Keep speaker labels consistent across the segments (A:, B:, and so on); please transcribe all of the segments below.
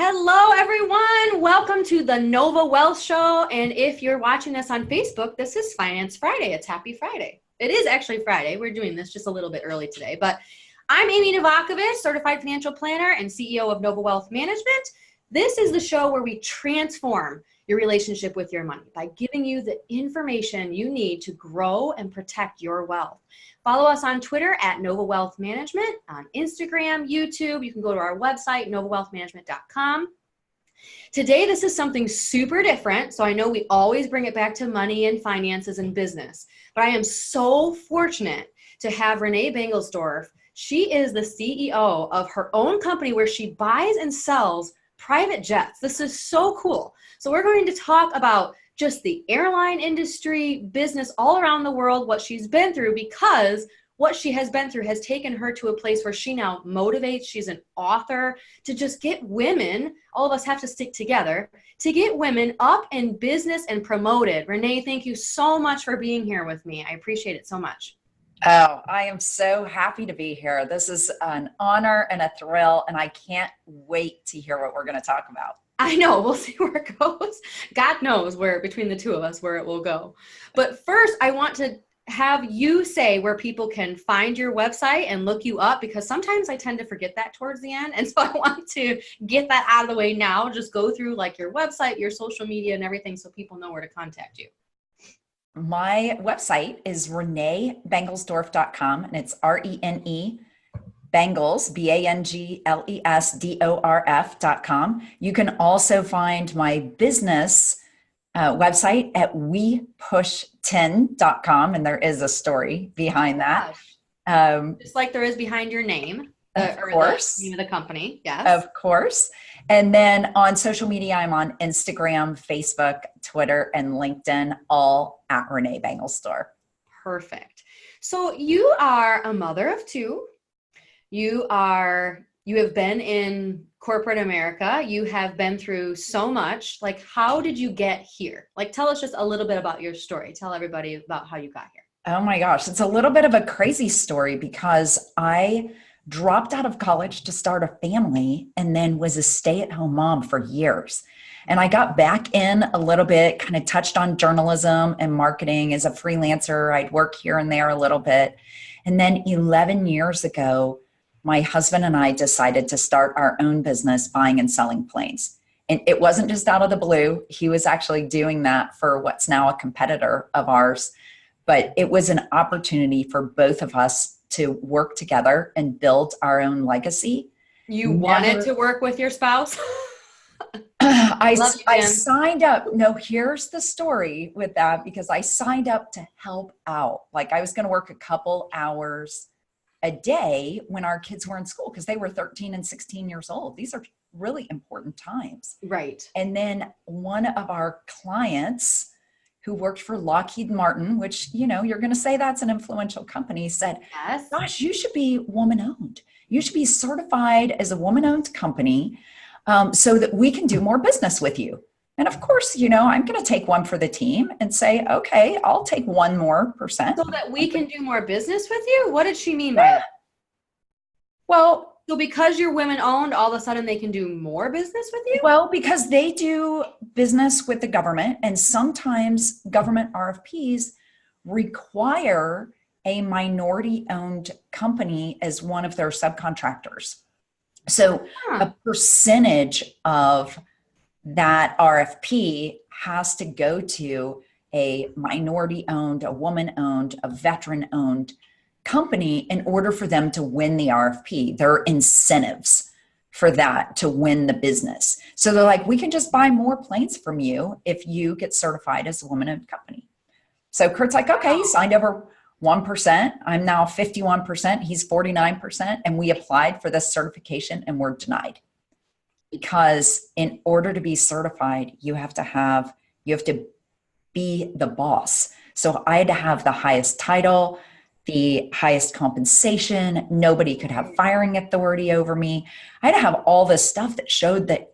A: Hello, everyone. Welcome to the Nova Wealth Show. And if you're watching us on Facebook, this is Finance Friday. It's Happy Friday. It is actually Friday. We're doing this just a little bit early today. But I'm Amy Novakovich, Certified Financial Planner and CEO of Nova Wealth Management. This is the show where we transform your relationship with your money by giving you the information you need to grow and protect your wealth. Follow us on Twitter at Nova Wealth Management, on Instagram, YouTube. You can go to our website, novawealthmanagement.com. Today, this is something super different. So I know we always bring it back to money and finances and business, but I am so fortunate to have Renee Bengelsdorf. She is the CEO of her own company where she buys and sells private jets. This is so cool. So we're going to talk about just the airline industry, business all around the world, what she's been through, because what she has been through has taken her to a place where she now motivates. She's an author to just get women, all of us have to stick together, to get women up in business and promoted. Renee, thank you so much for being here with me. I appreciate it so much.
B: Oh, I am so happy to be here. This is an honor and a thrill, and I can't wait to hear what we're going to talk about.
A: I know. We'll see where it goes. God knows where, between the two of us, where it will go. But first, I want to have you say where people can find your website and look you up, because sometimes I tend to forget that towards the end. And so I want to get that out of the way now. Just go through like your website, your social media and everything so people know where to contact you.
B: My website is reneebengelsdorf.com, and it's RENE Bengals, BANGLESDORF.com. You can also find my business website at wepush10.com, and there is a story behind that.
A: Just like there is behind your name,
B: of course.
A: The name of the company, yes.
B: Of course. And then on social media, I'm on Instagram, Facebook, Twitter, and LinkedIn, all at Renee Bengelsdorf.
A: Perfect. So you are a mother of two. You have been in corporate America. You have been through so much. Like, how did you get here? Like, tell us just a little bit about your story. Tell everybody about how you got here.
B: Oh my gosh. It's a little bit of a crazy story because I dropped out of college to start a family and then was a stay-at-home mom for years. And I got back in a little bit, kind of touched on journalism and marketing as a freelancer. I'd work here and there a little bit. And then 11 years ago, my husband and I decided to start our own business buying and selling planes. And it wasn't just out of the blue. He was actually doing that for what's now a competitor of ours. But it was an opportunity for both of us to work together and build our own legacy.
A: You wanted to work with your spouse?
B: I signed up. No, here's the story with that, because I signed up to help out. Like, I was going to work a couple hours a day when our kids were in school, because they were 13 and 16 years old. These are really important times.
A: Right.
B: And then one of our clients who worked for Lockheed Martin, which, you know, you're going to say that's an influential company, said,
A: yes,
B: gosh, you should be woman-owned. You should be certified as a woman-owned company so that we can do more business with you. And of course, you know, I'm going to take one for the team and say, okay, I'll take 1% more.
A: So that we can do more business with you? What did she mean by that?
B: Well,
A: so because you're women owned, all of a sudden they can do more business with you?
B: Well, because they do business with the government, and sometimes government RFPs require a minority owned company as one of their subcontractors. So a percentage of that RFP has to go to a minority owned, a woman owned, a veteran owned company in order for them to win the RFP. There are incentives for that to win the business. So they're like, we can just buy more planes from you if you get certified as a woman owned company. So Kurt's like, okay, he signed over 1%. I'm now 51%. He's 49%. And we applied for this certification and we're denied. Because in order to be certified, you have to be the boss. So I had to have the highest title, the highest compensation. Nobody could have firing authority over me. I had to have all this stuff that showed that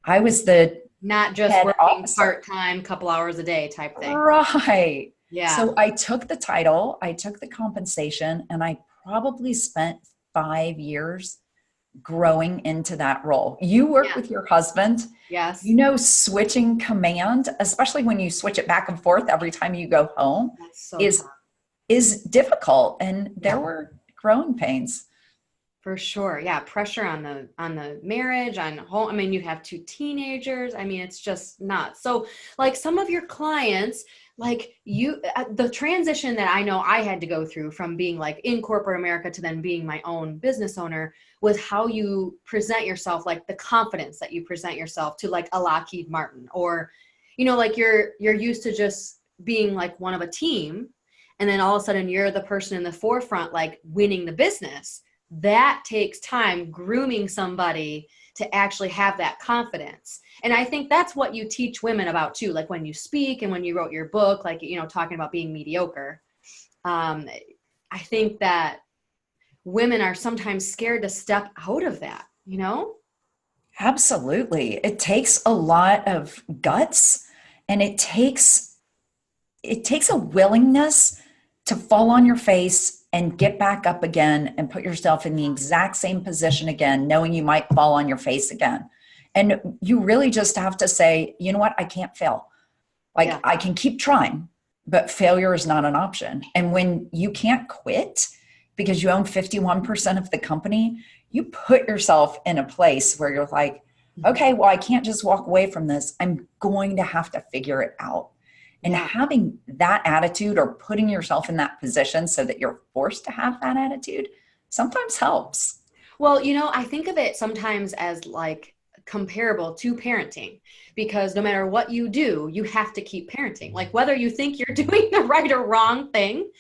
B: I was the
A: not just working part-time, couple hours a day type thing.
B: Right.
A: Yeah.
B: So I took the title, I took the compensation, and I probably spent 5 years growing into that role. You work
A: Yeah.
B: with your husband.
A: Yes.
B: You know, switching command, especially when you switch it back and forth every time you go home,
A: That's so
B: is
A: tough.
B: is difficult. And there
A: Yeah.
B: were growing pains.
A: For sure. Yeah, pressure on the marriage, on home. I mean, you have two teenagers. I mean, it's just nuts. So, like some of your clients, like you the transition that I know I had to go through from being like in corporate America to then being my own business owner was how you present yourself, like the confidence that you present yourself to like a Lockheed Martin or like you're used to just being like one of a team and then all of a sudden you're the person in the forefront like winning the business. That takes time grooming somebody to actually have that confidence. And I think that's what you teach women about too. Like when you speak and when you wrote your book, like, talking about being mediocre. I think that women are sometimes scared to step out of that.
B: Absolutely. It takes a lot of guts, and it takes a willingness to fall on your face and get back up again and put yourself in the exact same position again, knowing you might fall on your face again. And you really just have to say, you know what? I can't fail. Like
A: Yeah.
B: I can keep trying, but failure is not an option. And when you can't quit because you own 51% of the company, you put yourself in a place where you're like, okay, well, I can't just walk away from this. I'm going to have to figure it out. And
A: Yeah.
B: having that attitude or putting yourself in that position so that you're forced to have that attitude sometimes helps.
A: Well, I think of it sometimes as like comparable to parenting because no matter what you do, you have to keep parenting. Like whether you think you're doing the right or wrong thing,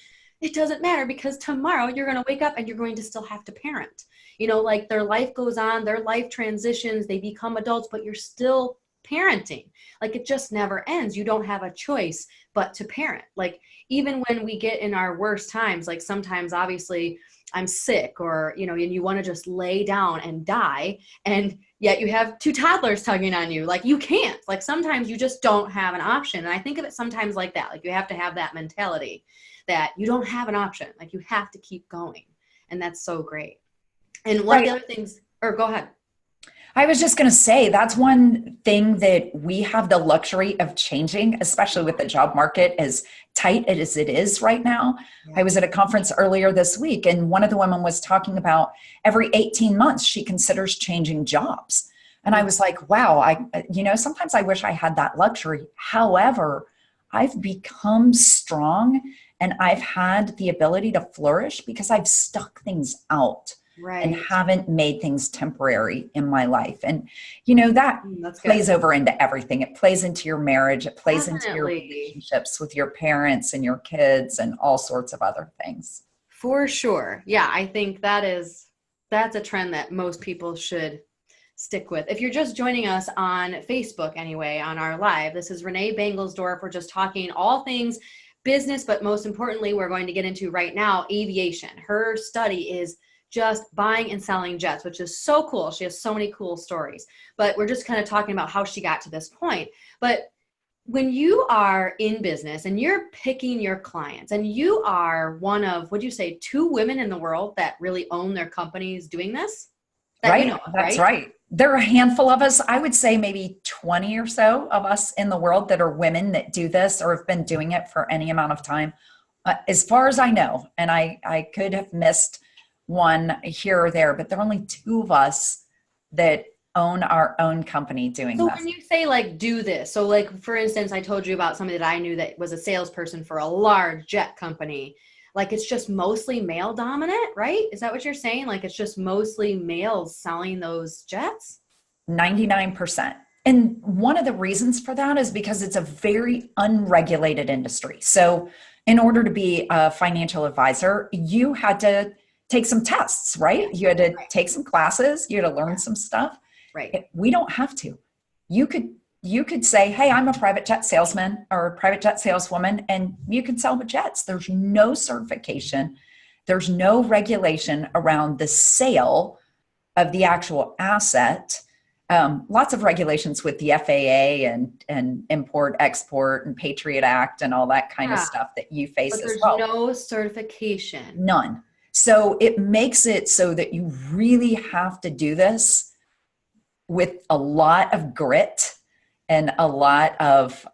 A: it doesn't matter because tomorrow you're going to wake up and you're going to still have to parent. Like their life goes on, their life transitions, they become adults, but you're still parenting. Like it just never ends. You don't have a choice but to parent. Like even when we get in our worst times, like sometimes obviously I'm sick or, and you want to just lay down and die. And yet you have two toddlers tugging on you. Like you can't, like sometimes you just don't have an option. And I think of it sometimes like that. Like you have to have that mentality that you don't have an option. Like you have to keep going. And that's so great. And one of
B: Right.
A: the other things, or go ahead.
B: I was just going to say that's one thing that we have the luxury of changing, especially with the job market as tight as it is right now. I
A: Yeah.
B: was at a conference earlier this week, and one of the women was talking about every 18 months she considers changing jobs. And I was like, wow, sometimes I wish I had that luxury. However, I've become strong and I've had the ability to flourish because I've stuck things out and
A: Right.
B: haven't made things temporary in my life. And, that
A: That's good.
B: plays over into everything. It plays into your marriage. It plays into your
A: Definitely.
B: relationships with your parents and your kids and all sorts of other things.
A: For sure. Yeah, I think that's a trend that most people should stick with. If you're just joining us on Facebook anyway, on our live, this is Renee Bangelsdorf. We're just talking all things business, but most importantly, we're going to get into right now aviation. Her study is just buying and selling jets, which is so cool. She has so many cool stories, but we're just kind of talking about how she got to this point. But when you are in business and you're picking your clients and you are one of, would you say, two women in the world that really own their companies doing this that you know
B: Right.
A: of,
B: That's
A: right?
B: right. There are a handful of us. I would say maybe 20 or so of us in the world that are women that do this or have been doing it for any amount of time. As far as I know, and I could have missed one here or there, but there are only two of us that own our own company doing
A: So
B: this.
A: when you say like do this, so like for instance, I told you about somebody that I knew that was a salesperson for a large jet company. Like it's just mostly male dominant, right? Is that what you're saying? Like it's just mostly males selling those jets?
B: 99%. And one of the reasons for that is because it's a very unregulated industry. So, in order to be a financial advisor, you had to take some tests, right? You had to
A: Right.
B: take some classes, you had to learn some stuff.
A: Right.
B: We don't have to. You could say, "Hey, I'm a private jet salesman or a private jet saleswoman," and you can sell the jets. There's no certification, there's no regulation around the sale of the actual asset. Lots of regulations with the FAA and import, export, and Patriot Act and all that kind of
A: Yeah.
B: stuff that you face
A: But
B: as
A: there's
B: well.
A: no certification.
B: None. So it makes it so that you really have to do this with a lot of grit and a lot of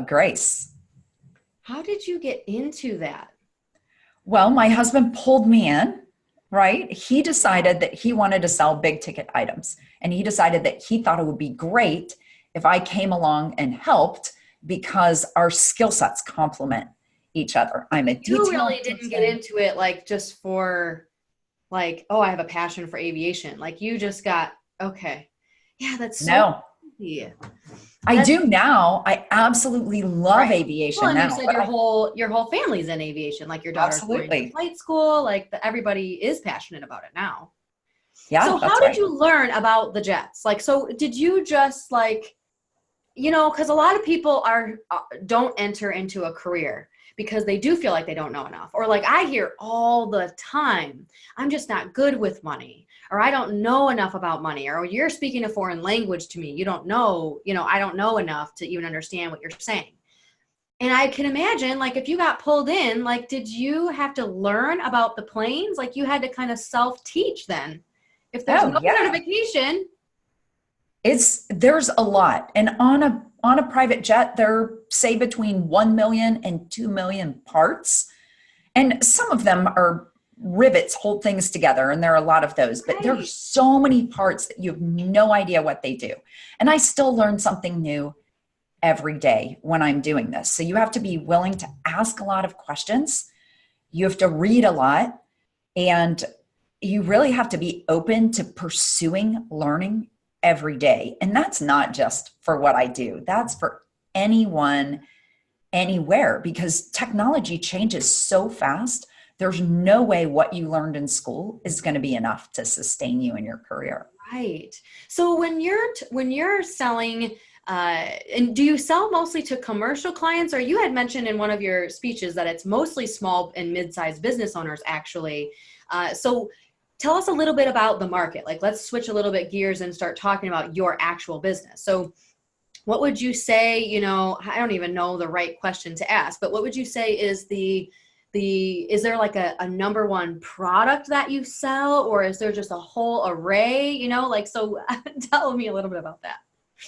B: grace.
A: How did you get into that?
B: Well, my husband pulled me in, right? He decided that he wanted to sell big ticket items. And he decided that he thought it would be great if I came along and helped because our skill sets complement each other. I'm a
A: You
B: detail
A: really didn't get
B: person.
A: into it like just for like, oh, I have a passion for aviation. Like you just got, okay. Yeah, that's so
B: No,
A: easy.
B: I
A: That's
B: do now. I absolutely love
A: right. Well,
B: aviation
A: and you
B: now,
A: said
B: but
A: your whole family's in aviation, like your daughter's going to
B: absolutely.
A: flight school, like everybody is passionate about it now.
B: Yeah,
A: So how
B: that's
A: did
B: right.
A: you learn about the jets? Like, so did you just like, because a lot of people don't enter into a career because they do feel like they don't know enough. Or like I hear all the time, I'm just not good with money, or I don't know enough about money, or you're speaking a foreign language to me. You don't know, I don't know enough to even understand what you're saying. And I can imagine, like, if you got pulled in, like, did you have to learn about the planes? Like, you had to kind of self-teach then. If there's
B: Oh,
A: no
B: yeah.
A: certification,
B: There's a lot. And on a private jet, there are say between 1 million and 2 million parts. And some of them are rivets, hold things together, and there are a lot of those, but there are
A: right?
B: so many parts that you have no idea what they do. And I still learn something new every day when I'm doing this. So you have to be willing to ask a lot of questions. You have to read a lot, and you really have to be open to pursuing learning every day. And that's not just for what I do, that's for anyone, anywhere, because technology changes so fast. There's no way what you learned in school is going to be enough to sustain you in your career.
A: Right. So when you're selling, and do you sell mostly to commercial clients, or you had mentioned in one of your speeches that it's mostly small and mid-sized business owners actually. So tell us a little bit about the market. Like let's switch a little bit gears and start talking about your actual business. So what would you say, I don't even know the right question to ask, but what would you say is is there like a number one product that you sell, or is there just a whole array, like, so tell me a little bit about that.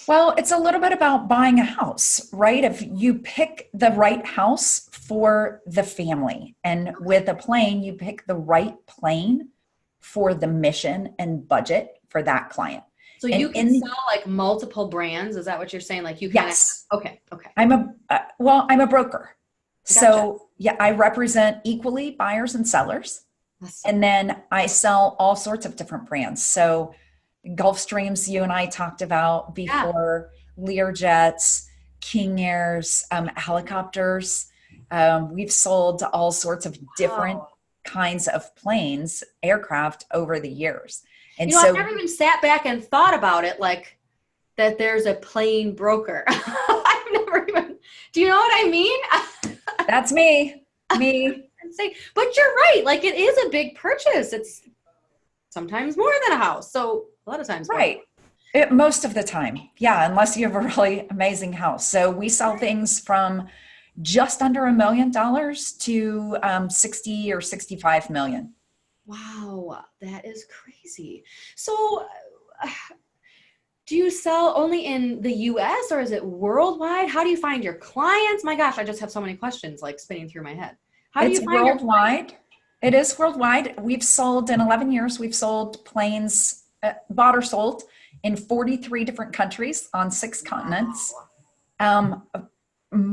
B: Well, it's a little bit about buying a house, right? If you pick the right house for the family, and with a plane, you pick the right plane for the mission and budget for that client.
A: So you
B: And
A: can sell like multiple brands. Is that what you're saying? Like you kind of,
B: yes,
A: okay, okay.
B: I'm a broker.
A: Gotcha.
B: So yeah, I represent equally buyers and sellers.
A: That's so
B: And
A: cool.
B: then I sell all sorts of different brands. So Gulfstreams, you and I talked about
A: Yeah.
B: before, Learjets, King Airs, helicopters. We've sold all sorts of different
A: Wow.
B: kinds of planes, aircraft over the years. And
A: I've
B: so
A: never even sat back and thought about it like that there's a plane broker. I've never even, do you know what I mean?
B: that's me.
A: But you're right. Like it is a big purchase. It's sometimes more than a house. So a lot of times more.
B: Right. Most of the time. Yeah. Unless you have a really amazing house. So we sell things from just under $1 million to 60 or 65 million.
A: Wow, that is crazy. So uh, do you sell only in the US or is it worldwide? How do you find your clients? My gosh, I just have so many questions like spinning through my head. How do you
B: It's
A: find your clients?
B: worldwide. It is worldwide. We've sold in 11 years, we've sold planes, bought or sold in 43 different countries on 6 continents.
A: Wow.
B: Um,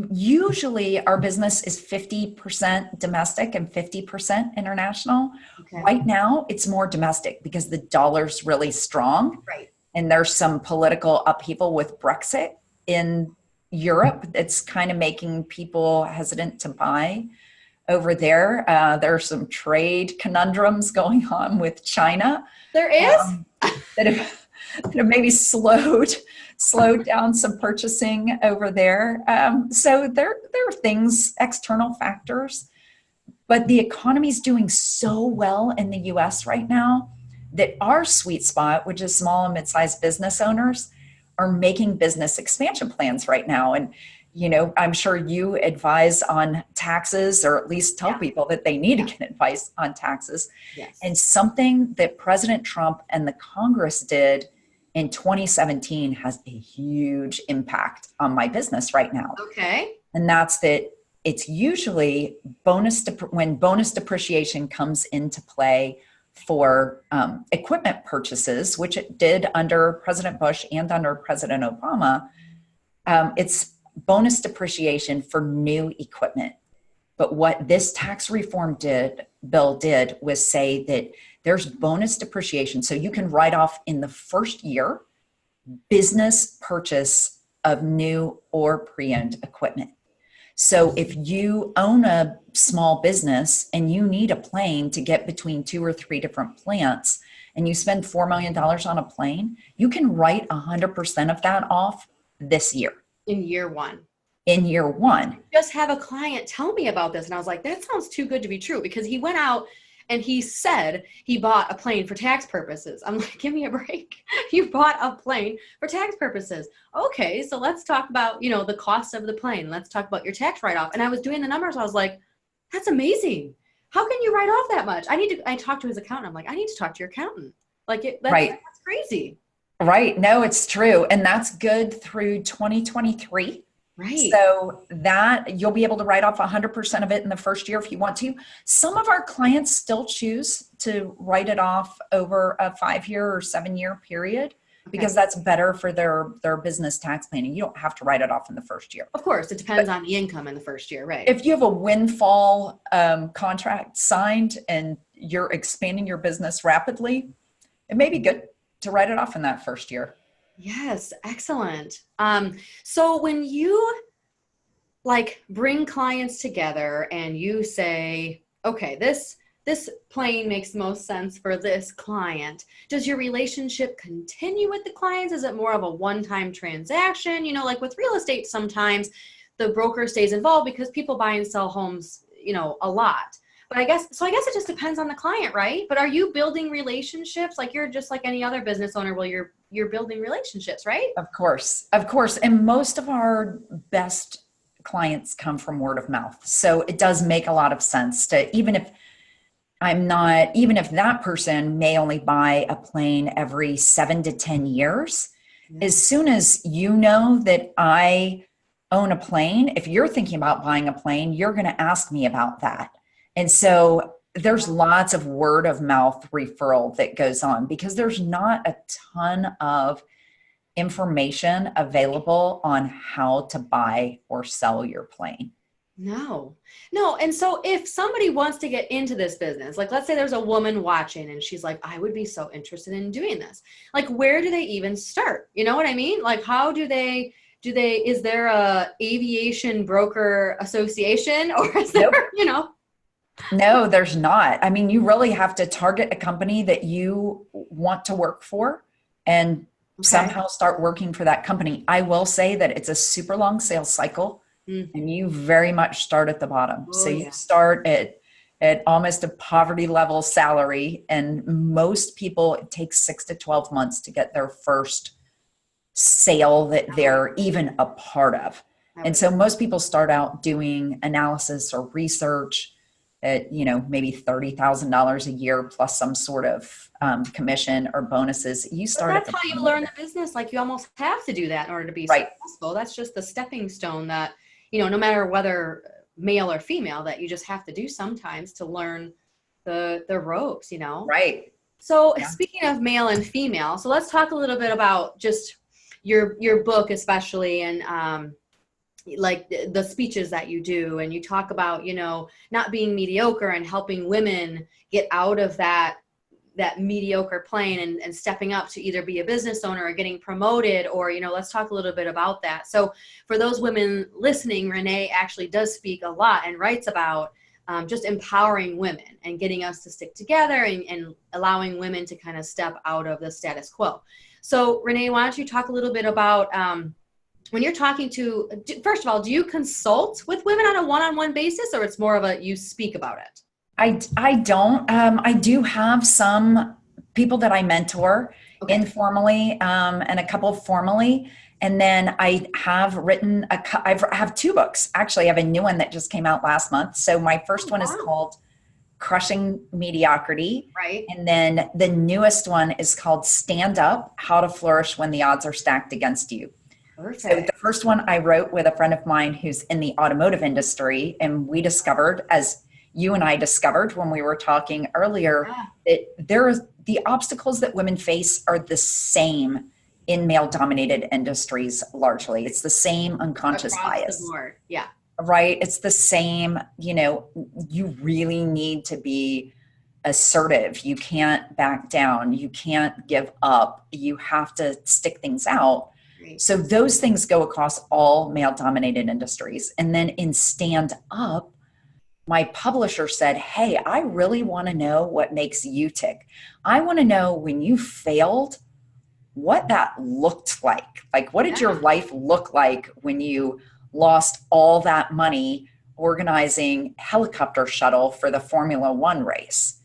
B: Usually our business is 50% domestic and 50% international.
A: Okay.
B: Right now, it's more domestic because the dollar's really strong
A: Right.
B: and there's some political upheaval with Brexit in Europe that's kind of making people hesitant to buy over there. There are some trade conundrums going on with China
A: There is?
B: um, that have maybe slowed down some purchasing over there. So there are things, external factors, but the economy is doing so well in the U.S. right now that our sweet spot, which is small and mid-sized business owners, are making business expansion plans right now. And I'm sure you advise on taxes, or at least tell people that they need to get advice on taxes.
A: Yes.
B: And something that President Trump and the Congress did in 2017 has a huge impact on my business right now.
A: Okay.
B: And that's that it's usually when bonus depreciation comes into play for equipment purchases, which it did under President Bush and under President Obama. It's bonus depreciation for new equipment. But what this tax reform bill did was say that there's bonus depreciation. So you can write off in the first year business purchase of new or pre-owned equipment. So if you own a small business and you need a plane to get between 2 or 3 different plants, and you spend $4 million on a plane, you can write 100% of that off this year.
A: In year one.
B: In year one.
A: I just have a client tell me about this, and I was like, that sounds too good to be true, because he went out and he said he bought a plane for tax purposes. I'm like, give me a break. You bought a plane for tax purposes. Okay, so let's talk about, the cost of the plane. Let's talk about your tax write-off. And I was doing the numbers. I was like, that's amazing. How can you write off that much? I talked to his accountant. I'm like, I need to talk to your accountant. That's crazy.
B: Right. No, it's true. And that's good through 2023.
A: Right.
B: So that you'll be able to write off 100% of it in the first year if you want to. Some of our clients still choose to write it off over a 5-year or 7-year period, because that's better for their business tax planning. You don't have to write it off in the first year.
A: Of course, it depends on the income in the first year, right?
B: If you have a windfall contract signed and you're expanding your business rapidly, it may be good to write it off in that first year.
A: Yes, excellent. So when you bring clients together and you say, okay, this plane makes most sense for this client, does your relationship continue with the clients? Is it more of a one-time transaction? Like with real estate, sometimes the broker stays involved because people buy and sell homes, a lot. But I guess it just depends on the client, right? But are you building relationships? Like you're just like any other business owner, well, you're building relationships, right?
B: Of course. And most of our best clients come from word of mouth. So it does make a lot of sense to, even if that person may only buy a plane every 7 to 10 years, as soon as you know that I own a plane, if you're thinking about buying a plane, you're going to ask me about that. And so there's lots of word of mouth referral that goes on, because there's not a ton of information available on how to buy or sell your plane.
A: No. And so if somebody wants to get into this business, like let's say there's a woman watching and she's like, I would be so interested in doing this. Like, where do they even start? You know what I mean? Like, how is there a aviation broker association, or is there,
B: No, there's not. I mean, you really have to target a company that you want to work for and somehow start working for that company. I will say that it's a super long sales cycle, and you very much start at the bottom. So you start at almost a poverty level salary, and most people, it takes 6 to 12 months to get their first sale that they're even a part of. And so most people start out doing analysis or research at, maybe $30,000 a year plus some sort of commission or bonuses. You start.
A: That's how you learn the business. Like, you almost have to do that in order to be successful. That's just the stepping stone that, no matter whether male or female, that you just have to do sometimes to learn the ropes,
B: Right.
A: So speaking of male and female, so let's talk a little bit about just your book, especially, and like the speeches that you do, and you talk about, not being mediocre and helping women get out of that mediocre plane and stepping up to either be a business owner or getting promoted, or, let's talk a little bit about that. So for those women listening, Renee actually does speak a lot and writes about just empowering women and getting us to stick together and allowing women to kind of step out of the status quo. So Renee, why don't you talk a little bit about when you're talking to, first of all, do you consult with women on a one-on-one basis, or it's more of you speak about it?
B: I don't. I do have some people that I mentor,
A: Okay.
B: informally, and a couple formally. And then I have written I have two books. Actually, I have a new one that just came out last month. So my first
A: Oh,
B: one is
A: wow.
B: called Crushing Mediocrity.
A: Right.
B: And then the newest one is called Stand Up, How to Flourish When the Odds Are Stacked Against You. So the
A: Perfect.
B: first one I wrote with a friend of mine who's in the automotive industry, and we discovered, as you and I discovered when we were talking earlier,
A: Yeah.
B: that the obstacles that women face are the same in male dominated industries. Largely it's the same unconscious
A: Across the
B: bias,
A: board. Yeah.
B: right? It's the same. You really need to be assertive. You can't back down. You can't give up. You have to stick things out.
A: Right.
B: So those things go across all male dominated industries. And then in Stand Up, my publisher said, "Hey, I really want to know what makes you tick. I want to know when you failed, what that looked like. Like, what did
A: Yeah.
B: your life look like when you lost all that money organizing helicopter shuttle for the Formula One race?"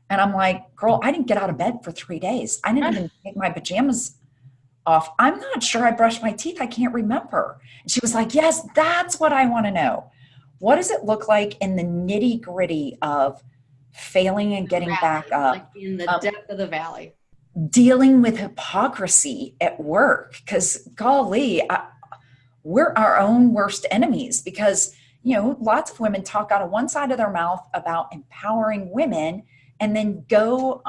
B: And I'm like, "Girl, I didn't get out of bed for 3 days. I didn't even take my pajamas off. I'm not sure I brushed my teeth. I can't remember." And she was like, "Yes, that's what I want to know. What does it look like in the nitty gritty of failing and getting back
A: Valley, like
B: up?
A: in the
B: Um,
A: depth of the valley.
B: Dealing with hypocrisy at work, because golly, we're our own worst enemies, because lots of women talk out of one side of their mouth about empowering women and then go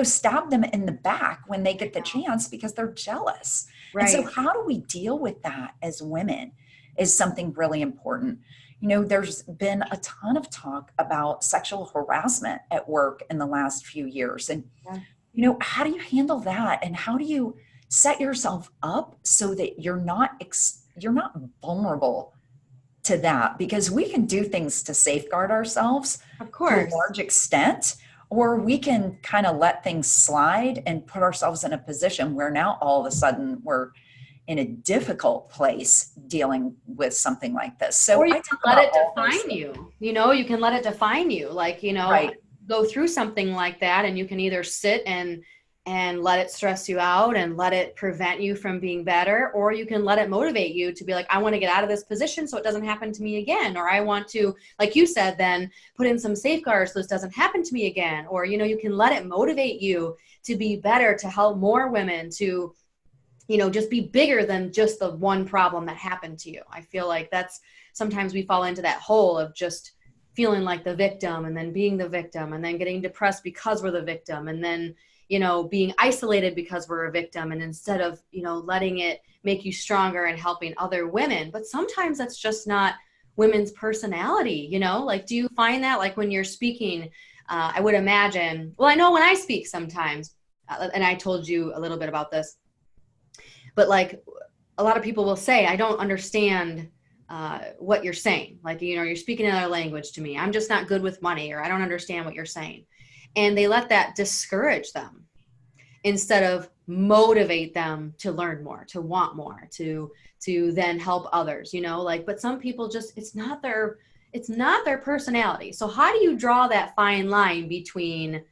B: stab them in the back when they get the chance because they're jealous. And so
A: Right.
B: how do we deal with that as women is something really important. There's been a ton of talk about sexual harassment at work in the last few years. And
A: Yeah.
B: how do you handle that, and how do you set yourself up so that you're not vulnerable to that? Because we can do things to safeguard ourselves
A: Of
B: to a
A: course.
B: large extent, or we can kind of let things slide and put ourselves in a position where now all of a sudden we're in a difficult place dealing with something like this.
A: Or
B: So
A: you
B: I
A: can
B: talk
A: let
B: about
A: it
B: all those
A: define
B: things.
A: you. You can let it define you. Like,
B: Right.
A: go through something like that, and you can either sit and let it stress you out and let it prevent you from being better, or you can let it motivate you to be like, I want to get out of this position so it doesn't happen to me again, or I want to, like you said, then put in some safeguards so this doesn't happen to me again. Or you can let it motivate you to be better, to help more women, to just be bigger than just the one problem that happened to you. I feel like that's sometimes we fall into that hole of just feeling like the victim, and then being the victim, and then getting depressed because we're the victim, and then being isolated because we're a victim, and instead of letting it make you stronger and helping other women. But sometimes that's just not women's personality. Like, do you find that, like, when you're speaking, I would imagine, well, I know when I speak sometimes, and I told you a little bit about this, but like a lot of people will say, I don't understand what you're saying. Like, you're speaking another language to me. I'm just not good with money, or I don't understand what you're saying. And they let that discourage them instead of motivate them to learn more, to want more, to then help others, like, but some people just, it's not their personality. So how do you draw that fine line between,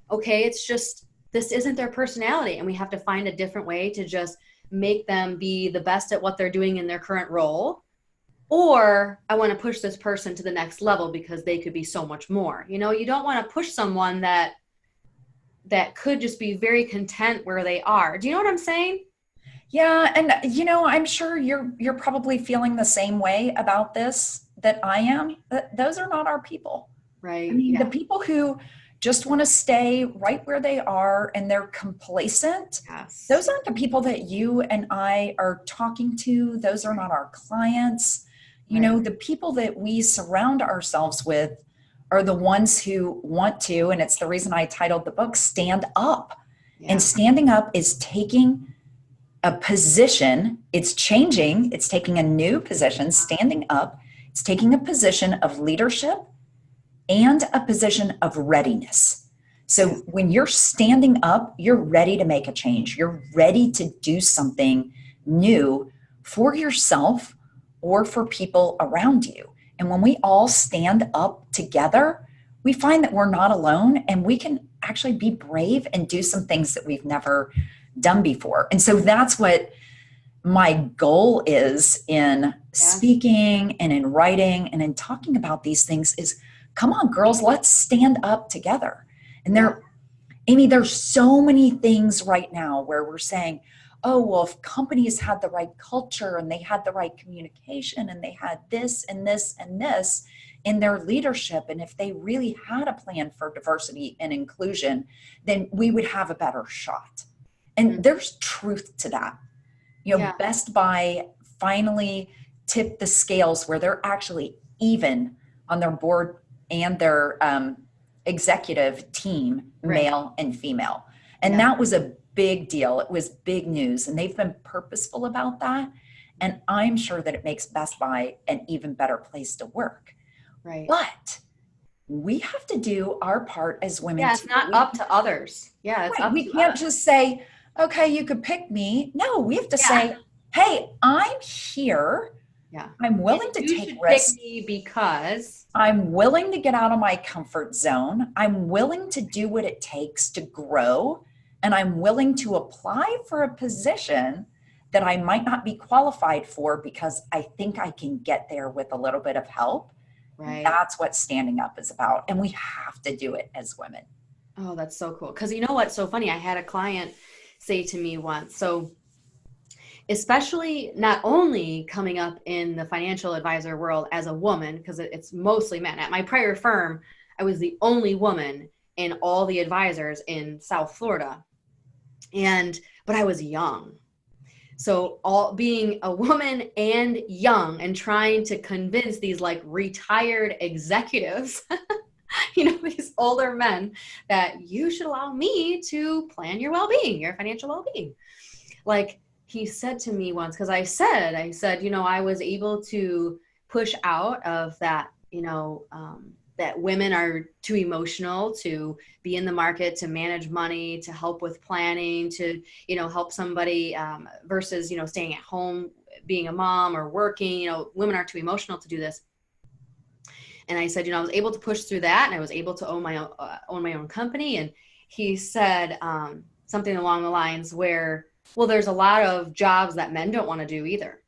A: okay, it's just, this isn't their personality, and we have to find a different way to just make them be the best at what they're doing in their current role, or I want to push this person to the next level because they could be so much more. You don't want to push someone that could just be very content where they are. Do you know what I'm saying?
B: Yeah, and I'm sure you're probably feeling the same way about this that I am. Those are not our people. I
A: Right.
B: mean, the
A: Yeah.
B: people who just want to stay right where they are and they're complacent,
A: Yes.
B: those aren't the people that you and I are talking to. Those are not our clients.
A: Right.
B: The people that we surround ourselves with are the ones who want to, and it's the reason I titled the book Stand Up. And
A: Yeah.
B: standing up is taking a position, it's changing, it's taking a new position. Standing up, it's taking a position of leadership and a position of readiness. So
A: Yes.
B: when you're standing up, you're ready to make a change. You're ready to do something new for yourself or for people around you. And when we all stand up together, we find that we're not alone, and we can actually be brave and do some things that we've never done before. And so that's what my goal is in speaking and in writing and in talking about these things is, come on, girls, let's stand up together. And Amy, there's so many things right now where we're saying, oh, well, if companies had the right culture and they had the right communication and they had this and this and this in their leadership, and if they really had a plan for diversity and inclusion, then we would have a better shot. And there's truth to that. Best Buy finally tipped the scales where they're actually even on their board and their executive team, male and female. And that was a big deal. It was big news. And they've been purposeful about that. And I'm sure that it makes Best Buy an even better place to work.
A: Right.
B: But we have to do our part as women.
A: Yeah, it's not up to others. Yeah, it's up
B: we
A: to
B: can't
A: us.
B: just say, okay, you could pick me. No, we have to say, hey, I'm here.
A: Yeah.
B: I'm willing to take risks.
A: Pick me because
B: I'm willing to get out of my comfort zone. I'm willing to do what it takes to grow. And I'm willing to apply for a position that I might not be qualified for because I think I can get there with a little bit of help.
A: Right.
B: That's what standing up is about. And we have to do it as women.
A: Oh, that's so cool. Because you know what's so funny? I had a client say to me once, so especially not only coming up in the financial advisor world as a woman, because it's mostly men. At my prior firm, I was the only woman in all the advisors in South Florida. But I was young. So all being a woman and young and trying to convince these like retired executives, these older men that you should allow me to plan your well-being, your financial well-being. Like he said to me once, because I said, I was able to push out of that, that women are too emotional to be in the market, to manage money, to help with planning, to, help somebody versus, staying at home, being a mom or working, women are too emotional to do this. And I said, I was able to push through that and I was able to own my own company. And he said something along the lines where, well, there's a lot of jobs that men don't want to do either.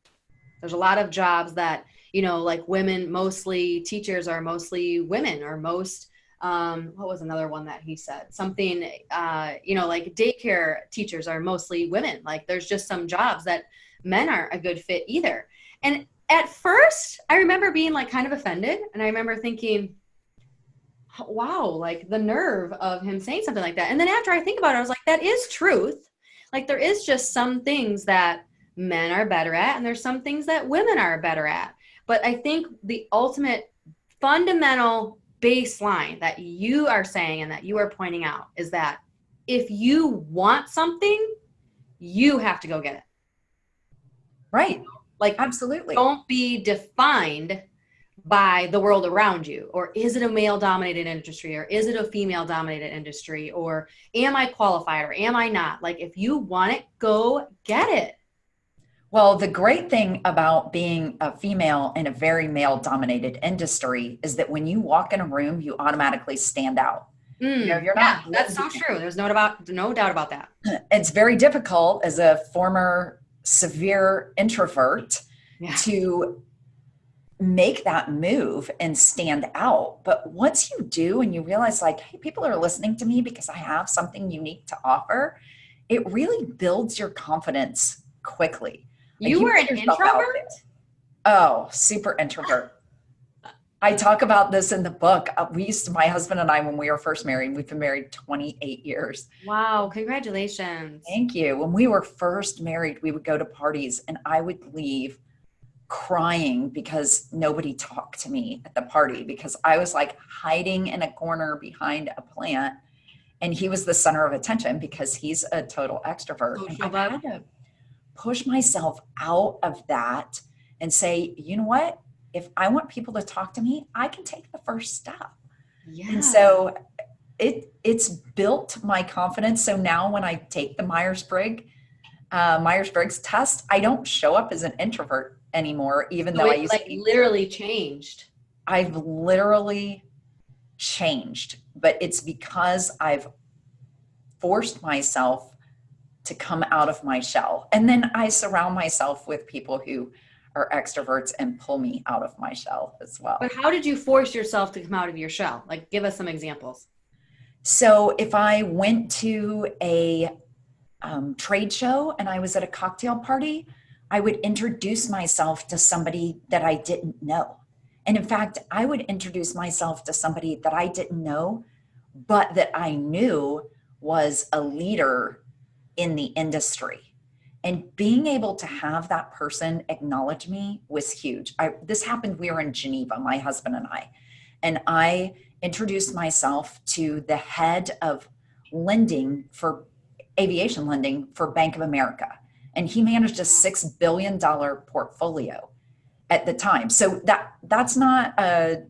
A: There's a lot of jobs that, like women, mostly teachers are mostly women, or most, what was another one that he said? Something, like daycare teachers are mostly women. Like there's just some jobs that men aren't a good fit either. And at first I remember being like kind of offended. And I remember thinking, wow, like the nerve of him saying something like that. And then after I think about it, I was like, that is truth. Like there is just some things that men are better at, and there's some things that women are better at. But I think the ultimate fundamental baseline that you are saying and that you are pointing out is that if you want something, you have to go get it.
B: Right.
A: Like,
B: absolutely.
A: Don't be defined by the world around you. Or is it a male dominated industry? Or is it a female dominated industry? Or am I qualified or am I not? Like, if you want it, go get it.
B: Well, the great thing about being a female in a very male dominated industry is that when you walk in a room, you automatically stand out. You're not.
A: That's so true. There's no doubt about that.
B: It's very difficult as a former severe introvert to make that move and stand out. But once you do and you realize like, hey, people are listening to me because I have something unique to offer, it really builds your confidence quickly.
A: You were an introvert?
B: Oh, super introvert. I talk about this in the book. My husband and I, when we were first married, we've been married 28 years.
A: Wow. Congratulations.
B: Thank you. When we were first married, we would go to parties and I would leave crying because nobody talked to me at the party because I was like hiding in a corner behind a plant and he was the center of attention because he's a total extrovert. And I had to push myself out of that and say, you know what? If I want people to talk to me, I can take the first step. Yeah. And so it's built my confidence. So now when I take the Myers-Briggs test, I don't show up as an introvert anymore, even though I used to be.
A: Literally changed.
B: I've literally changed, but it's because I've forced myself to come out of my shell. And then I surround myself with people who are extroverts and pull me out of my shell as well.
A: But how did you force yourself to come out of your shell? Like, give us some examples.
B: So if I went to a trade show and I was at a cocktail party, I would introduce myself to somebody that I didn't know. And in fact, I would introduce myself to somebody that I didn't know, but that I knew was a leader in the industry. And being able to have that person acknowledge me was huge. This happened, we were in Geneva, my husband and I introduced myself to the head of lending for aviation lending for Bank of America. And he managed a $6 billion portfolio at the time. So that's not a,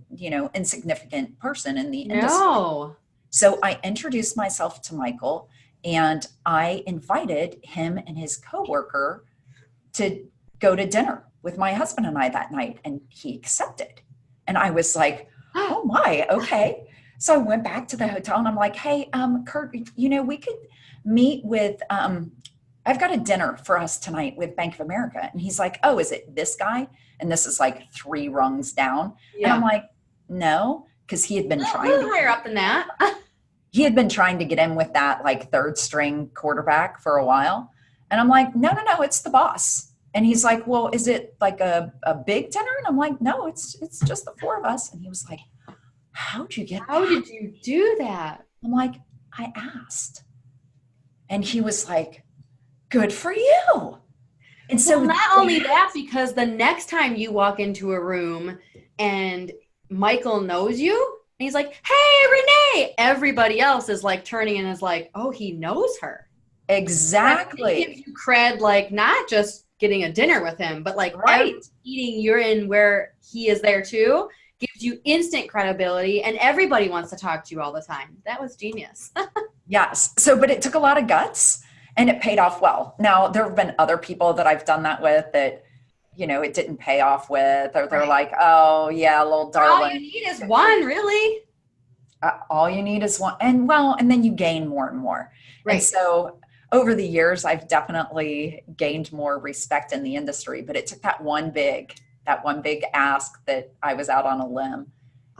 B: insignificant person in the industry.
A: No.
B: So I introduced myself to Michael and I invited him and his coworker to go to dinner with my husband and I that night. And he accepted. And I was like, oh my, okay. So I went back to the hotel and I'm like, hey, Kurt, we could meet with, I've got a dinner for us tonight with Bank of America. And he's like, oh, is it this guy? And this is like 3 rungs down. Yeah. And I'm like, no, because he had been trying to
A: higher up than that.
B: He had been trying to get in with that like 3rd string quarterback for a while. And I'm like, no, it's the boss. And he's like, well, is it like a big dinner? And I'm like, no, it's just the 4 of us. And he was like, how'd you get
A: How did you do that?
B: I'm like, I asked. And he was like, good for you. And so
A: not only that, because the next time you walk into a room and Michael knows you, and he's like, hey, Renee, everybody else is like turning and is like, oh, he knows her.
B: Exactly.
A: It gives you cred, like not just getting a dinner with him, but like every meeting you're in where he is there too, gives you instant credibility and everybody wants to talk to you all the time. That was genius.
B: Yes. So, but it took a lot of guts and it paid off well. Now, there have been other people that I've done that with that, it didn't pay off with, or they're like, oh yeah, little darling.
A: All you need is one, really.
B: All you need is one. And then you gain more and more. Right. And so over the years, I've definitely gained more respect in the industry, but it took that one big ask that I was out on a limb.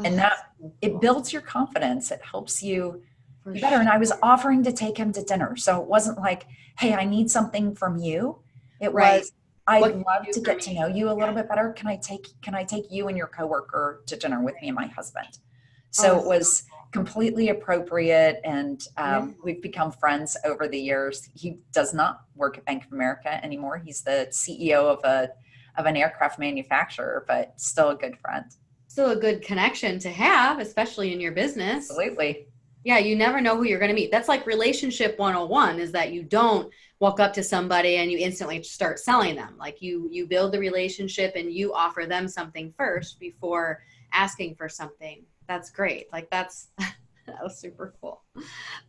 B: And that it builds your confidence. It helps you be better. And I was offering to take him to dinner. So it wasn't like, hey, I need something from you. It was, I'd love to get to know you a little bit better. Can I take you and your coworker to dinner with me and my husband? So it was completely appropriate. And we've become friends over the years. He does not work at Bank of America anymore. He's the CEO of an aircraft manufacturer, but still a good friend.
A: Still a good connection to have, especially in your business.
B: Absolutely.
A: Yeah, you never know who you're going to meet. That's like relationship 101, is that you don't walk up to somebody and you instantly start selling them. Like you build the relationship and you offer them something first before asking for something. That's great. Like that was super cool.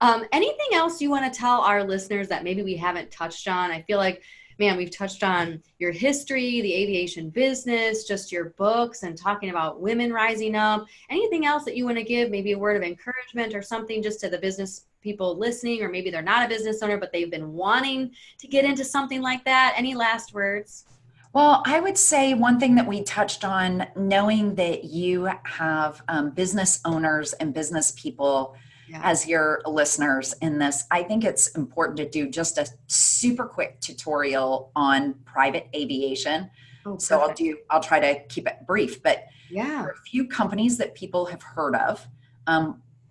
A: Anything else you want to tell our listeners that maybe we haven't touched on? I feel like, man, we've touched on your history, the aviation business, just your books, and talking about women rising up. Anything else that you want to give, maybe a word of encouragement or something just to the business people listening, or maybe they're not a business owner, but they've been wanting to get into something like that? Any last words?
B: Well, I would say one thing that we touched on, knowing that you have business owners and business people as your listeners in this, I think it's important to do just a super quick tutorial on private aviation. So I'll try to keep it brief, but there are a few companies that people have heard of,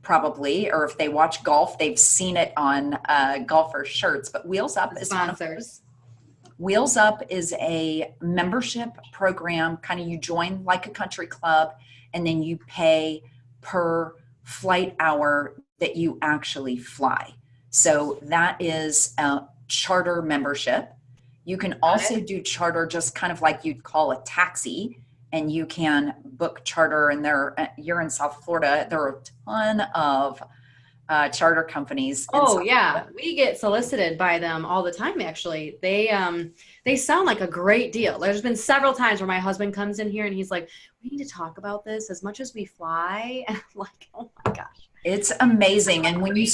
B: probably, or if they watch golf, they've seen it on golfer shirts, but Wheels Up is one of those. Wheels Up is a membership program, kind of you join like a country club, and then you pay per flight hour that you actually fly. So that is a charter membership. You can also do charter just kind of like you'd call a taxi, and you can book charter, and you're in South Florida. There are a ton of charter companies.
A: We get solicited by them all the time. Actually, they sound like a great deal. There's been several times where my husband comes in here and he's like, we need to talk about this as much as we fly. And I'm like, oh my gosh,
B: it's amazing. And when you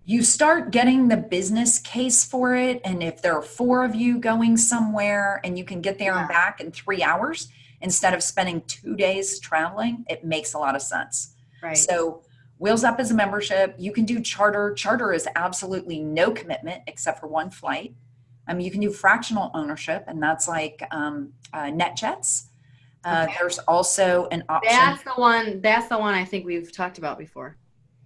B: You start getting the business case for it. And if there are 4 of you going somewhere and you can get there and
A: Yeah.
B: back in 3 hours instead of spending 2 days traveling, it makes a lot of sense.
A: Right.
B: So Wheels Up is a membership. You can do charter. Charter is absolutely no commitment except for one flight. You can do fractional ownership, and that's like NetJets.
A: Okay.
B: There's also an option.
A: That's the one. That's the one I think we've talked about before.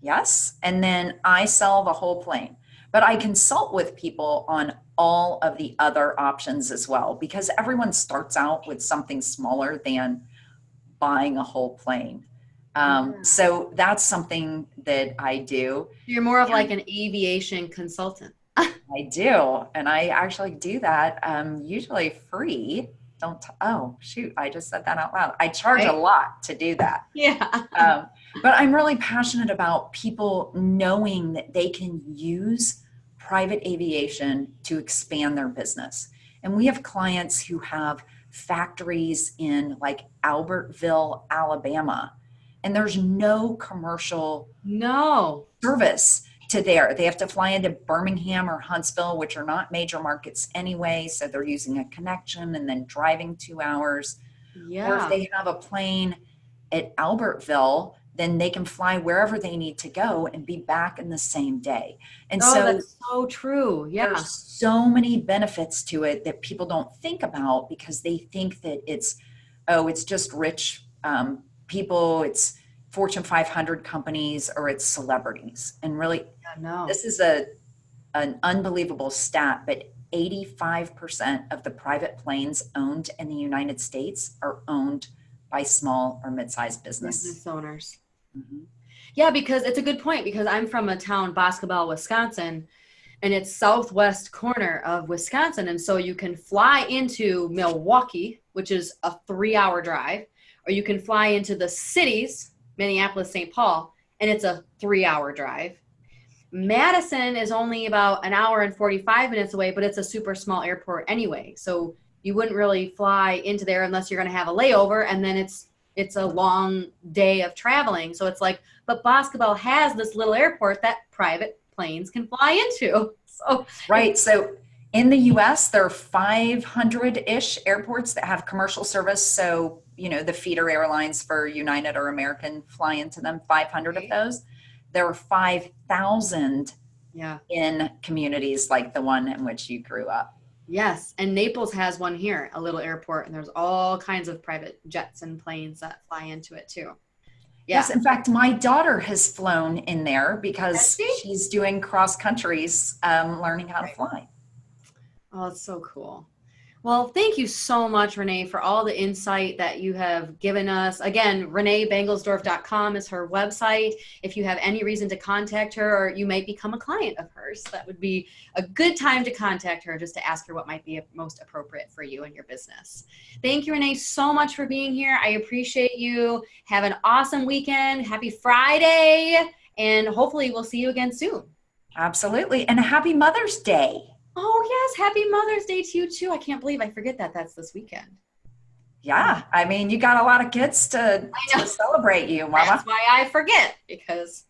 B: Yes. And then I sell the whole plane, but I consult with people on all of the other options as well, because everyone starts out with something smaller than buying a whole plane.
A: Yeah.
B: So that's something that I do.
A: You're more of like
B: And
A: an aviation consultant.
B: I do. And I actually do that usually free. Oh, shoot. I just said that out loud. I charge a
A: Right?
B: lot to do that.
A: Yeah.
B: Um, but I'm really passionate about people knowing that they can use private aviation to expand their business. And we have clients who have factories in like Albertville, Alabama, and there's no commercial
A: No.
B: service to there. They have to fly into Birmingham or Huntsville, which are not major markets anyway. So they're using a connection and then driving 2 hours. Or if
A: Yeah.
B: they have a plane at Albertville, then they can fly wherever they need to go and be back in the same day. And
A: Oh,
B: so
A: that's so true. Yeah.
B: there's so many benefits to it that people don't think about because they think that it's just rich people, it's Fortune 500 companies, or it's celebrities. And really,
A: Yeah, no.
B: this is an unbelievable stat, but 85% of the private planes owned in the United States are owned by small or mid-sized business.
A: Business owners.
B: Mhm.
A: Yeah, because it's a good point because I'm from a town, Boscobel, Wisconsin, and it's southwest corner of Wisconsin. And so you can fly into Milwaukee, which is a 3-hour drive, or you can fly into the cities, Minneapolis, St. Paul, and it's a 3-hour drive. Madison is only about an hour and 45 minutes away, but it's a super small airport anyway. So you wouldn't really fly into there unless you're going to have a layover, and then it's a long day of traveling. So it's like, but Boscobel has this little airport that private planes can fly into. So
B: Right. So in the US, there are 500-ish airports that have commercial service. So, the feeder airlines for United or American fly into them, 500 of those. There are 5,000
A: yeah.
B: in communities like the one in which you grew up.
A: Yes. And Naples has one here, a little airport, and there's all kinds of private jets and planes that fly into it too. Yeah.
B: Yes, in fact, my daughter has flown in there
A: Has
B: because
A: she?
B: she's doing cross countries, learning how to fly.
A: Oh, it's so cool. Well, thank you so much, Renee, for all the insight that you have given us. Again, reneebangelsdorf.com is her website. If you have any reason to contact her, or you might become a client of hers, that would be a good time to contact her just to ask her what might be most appropriate for you and your business. Thank you, Renee, so much for being here. I appreciate you. Have an awesome weekend. Happy Friday. And hopefully we'll see you again soon.
B: Absolutely. And a happy Mother's Day.
A: Oh, yes. Happy Mother's Day to you, too. I can't believe I forget that that's this weekend.
B: Yeah. I mean, you got a lot of kids to celebrate you, Mama.
A: That's why I forget, because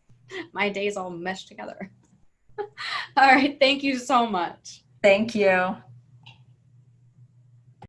A: my days all mesh together. All right. Thank you so much.
B: Thank you.